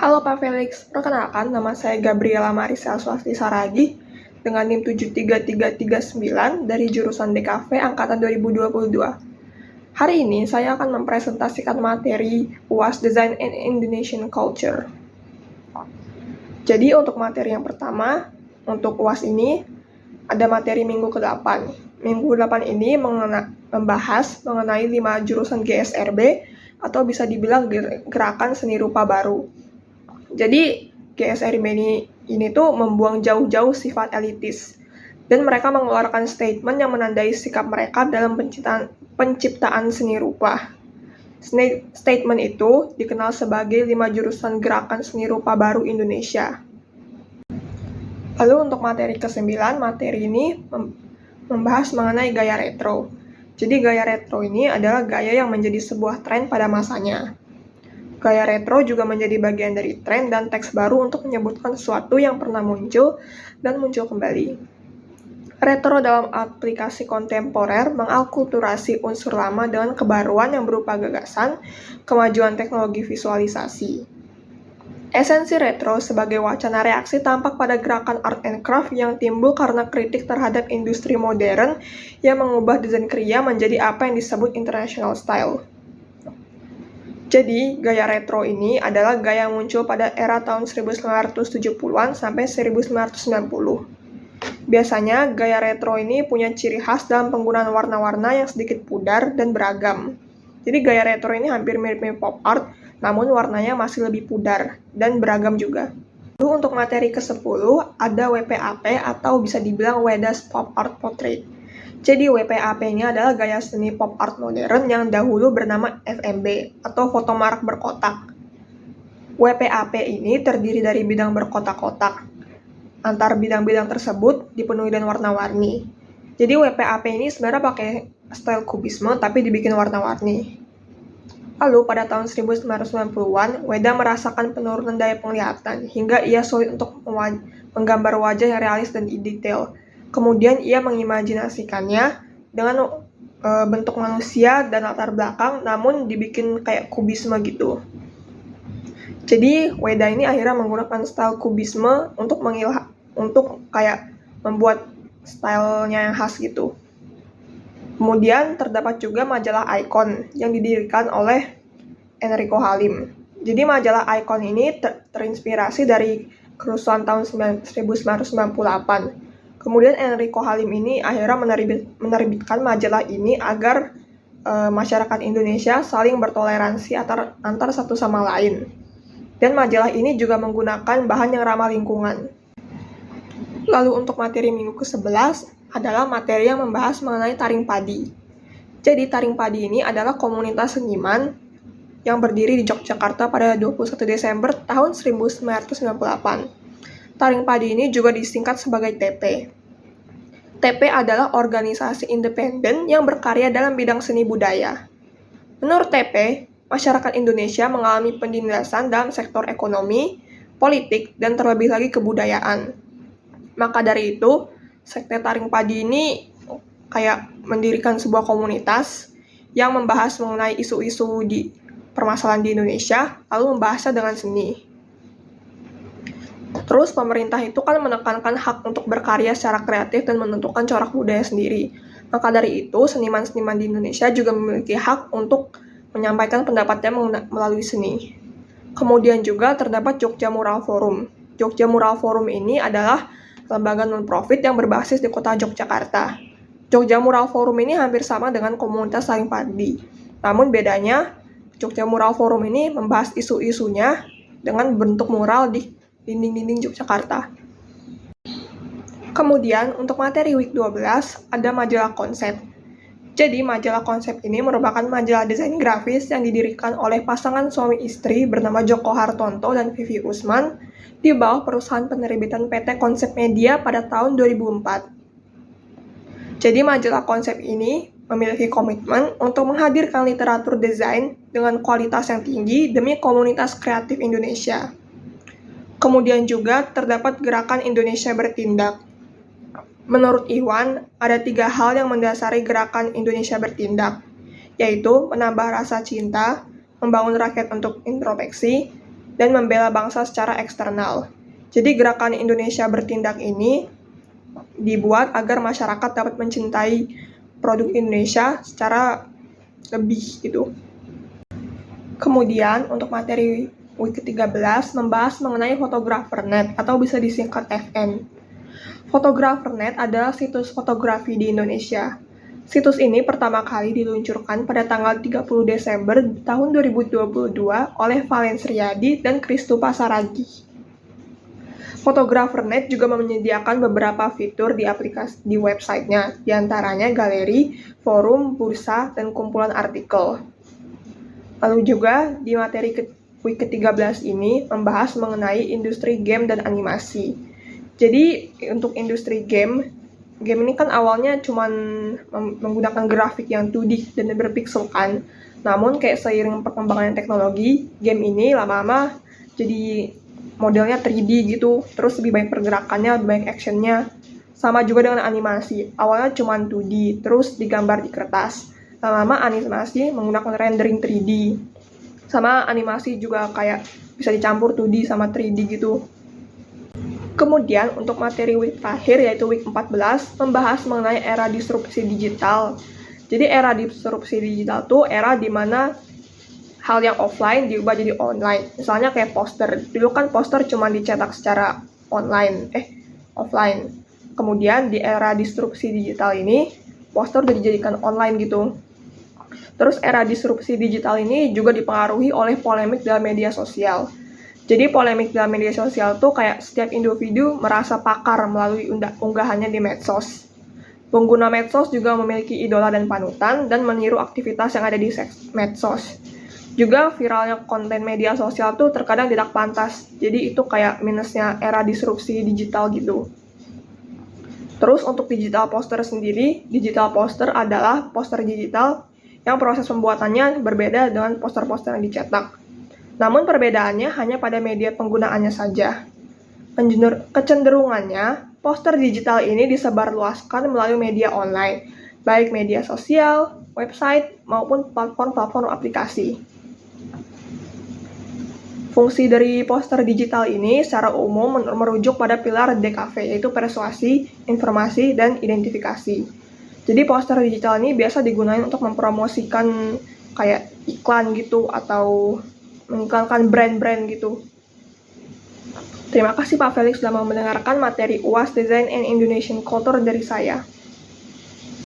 Halo Pak Felix, perkenalkan nama saya Gabriela Marisa Swasti Saragi dengan NIM 73339 dari jurusan DKV Angkatan 2022. Hari ini saya akan mempresentasikan materi UAS Design and Indonesian Culture. Jadi untuk materi yang pertama, untuk UAS ini ada materi minggu ke-8. Minggu ke-8 ini membahas mengenai 5 jurusan GSRB atau bisa dibilang gerakan seni rupa baru. Jadi GSRB ini tuh membuang jauh-jauh sifat elitis dan mereka mengeluarkan statement yang menandai sikap mereka dalam penciptaan seni rupa. Statement itu dikenal sebagai 5 jurusan gerakan seni rupa baru Indonesia. Lalu untuk materi ke-9, materi ini membahas mengenai gaya retro. Jadi gaya retro ini adalah gaya yang menjadi sebuah tren pada masanya. Gaya retro juga menjadi bagian dari tren dan teks baru untuk menyebutkan sesuatu yang pernah muncul dan muncul kembali. Retro dalam aplikasi kontemporer mengakulturasi unsur lama dengan kebaruan yang berupa gagasan, kemajuan teknologi visualisasi. Esensi retro sebagai wacana reaksi tampak pada gerakan art and craft yang timbul karena kritik terhadap industri modern yang mengubah desain kriya menjadi apa yang disebut international style. Jadi, gaya retro ini adalah gaya yang muncul pada era tahun 1970-an sampai 1990. Biasanya, gaya retro ini punya ciri khas dalam penggunaan warna-warna yang sedikit pudar dan beragam. Jadi, gaya retro ini hampir mirip-mirip pop art, namun warnanya masih lebih pudar dan beragam juga. Lalu untuk materi ke-10 ada WPAP atau bisa dibilang Wedas Pop Art Portrait. Jadi WPAP ini adalah gaya seni pop art modern yang dahulu bernama FMB atau foto marak berkotak. WPAP ini terdiri dari bidang berkotak-kotak. Antar bidang-bidang tersebut dipenuhi dengan warna-warni. Jadi WPAP ini sebenarnya pakai style kubisme tapi dibikin warna-warni. Lalu pada tahun 1990-an, Weda merasakan penurunan daya penglihatan hingga ia sulit untuk menggambar wajah yang realis dan detail. Kemudian ia mengimajinasikannya dengan bentuk manusia dan latar belakang, namun dibikin kayak kubisme gitu. Jadi Weda ini akhirnya menggunakan style kubisme untuk kayak membuat stylenya yang khas gitu. Kemudian terdapat juga majalah Icon yang didirikan oleh Enrico Halim. Jadi majalah Icon ini terinspirasi dari kerusuhan tahun 1998. Kemudian Enrico Halim ini akhirnya menerbitkan majalah ini agar masyarakat Indonesia saling bertoleransi antar satu sama lain. Dan majalah ini juga menggunakan bahan yang ramah lingkungan. Lalu untuk materi minggu ke-11 adalah materi yang membahas mengenai taring padi. Jadi taring padi ini adalah komunitas seniman yang berdiri di Yogyakarta pada 21 Desember tahun 1998. Taring padi ini juga disingkat sebagai TP. TP adalah organisasi independen yang berkarya dalam bidang seni budaya. Menurut TP, masyarakat Indonesia mengalami penindasan dalam sektor ekonomi, politik, dan terlebih lagi kebudayaan. Maka dari itu, Sekte Taring Padi ini kayak mendirikan sebuah komunitas yang membahas mengenai isu-isu di permasalahan di Indonesia, lalu membahasnya dengan seni. Terus pemerintah itu kan menekankan hak untuk berkarya secara kreatif dan menentukan corak budaya sendiri. Maka dari itu, seniman-seniman di Indonesia juga memiliki hak untuk menyampaikan pendapatnya melalui seni. Kemudian juga terdapat Jogja Mural Forum. Jogja Mural Forum ini adalah lembaga non-profit yang berbasis di kota Yogyakarta. Jogja Mural Forum ini hampir sama dengan komunitas Taring Padi. Namun bedanya, Jogja Mural Forum ini membahas isu-isunya dengan bentuk mural di dinding-dinding Yogyakarta. Kemudian, untuk materi week 12, ada majalah konsep. Jadi, majalah konsep ini merupakan majalah desain grafis yang didirikan oleh pasangan suami istri bernama Joko Hartonto dan Vivi Usman di bawah perusahaan penerbitan PT Konsep Media pada tahun 2004. Jadi majalah konsep ini memiliki komitmen untuk menghadirkan literatur desain dengan kualitas yang tinggi demi komunitas kreatif Indonesia. Kemudian juga terdapat gerakan Indonesia Bertindak. Menurut Iwan, ada 3 hal yang mendasari gerakan Indonesia Bertindak, yaitu menambah rasa cinta, membangun rakyat untuk introspeksi, dan membela bangsa secara eksternal. Jadi gerakan Indonesia Bertindak ini dibuat agar masyarakat dapat mencintai produk Indonesia secara lebih gitu. Kemudian untuk materi week ke-13 membahas mengenai Photographer.net atau bisa disingkat FN. Photographer.net adalah situs fotografi di Indonesia. Situs ini pertama kali diluncurkan pada tanggal 30 Desember tahun 2022 oleh Valens Riyadi dan Kristu Pasaragi. Photographer.net juga menyediakan beberapa fitur di aplikasi di websitenya, diantaranya galeri, forum, bursa, dan kumpulan artikel. Lalu juga di materi week ke-13 ini membahas mengenai industri game dan animasi. Jadi untuk industri game ini kan awalnya cuma menggunakan grafik yang 2D dan berpikselkan. Namun kayak seiring perkembangan teknologi, game ini lama-lama jadi modelnya 3D gitu. Terus lebih banyak pergerakannya, lebih banyak actionnya. Sama juga dengan animasi. Awalnya cuma 2D, terus digambar di kertas. Lama-lama animasi menggunakan rendering 3D. Sama animasi juga kayak bisa dicampur 2D sama 3D gitu. Kemudian untuk materi week terakhir yaitu week 14 membahas mengenai era disrupsi digital. Jadi era disrupsi digital tuh era dimana hal yang offline diubah jadi online. Misalnya kayak poster. Dulu kan poster cuma dicetak secara offline. Kemudian di era disrupsi digital ini poster udah dijadikan online gitu. Terus era disrupsi digital ini juga dipengaruhi oleh polemik dalam media sosial. Jadi polemik dalam media sosial tuh kayak setiap individu merasa pakar melalui unggahannya di medsos. Pengguna medsos juga memiliki idola dan panutan dan meniru aktivitas yang ada di medsos. Juga viralnya konten media sosial tuh terkadang tidak pantas. Jadi itu kayak minusnya era disrupsi digital gitu. Terus untuk digital poster sendiri, digital poster adalah poster digital yang proses pembuatannya berbeda dengan poster-poster yang dicetak. Namun perbedaannya hanya pada media penggunaannya saja. Kecenderungannya, poster digital ini disebarluaskan melalui media online, baik media sosial, website, maupun platform-platform aplikasi. Fungsi dari poster digital ini secara umum merujuk pada pilar DKV, yaitu persuasi, informasi, dan identifikasi. Jadi poster digital ini biasa digunakan untuk mempromosikan kayak iklan gitu atau mengiklankan brand-brand gitu. Terima kasih Pak Felix sudah mau mendengarkan materi UAS Design and Indonesian Culture dari saya.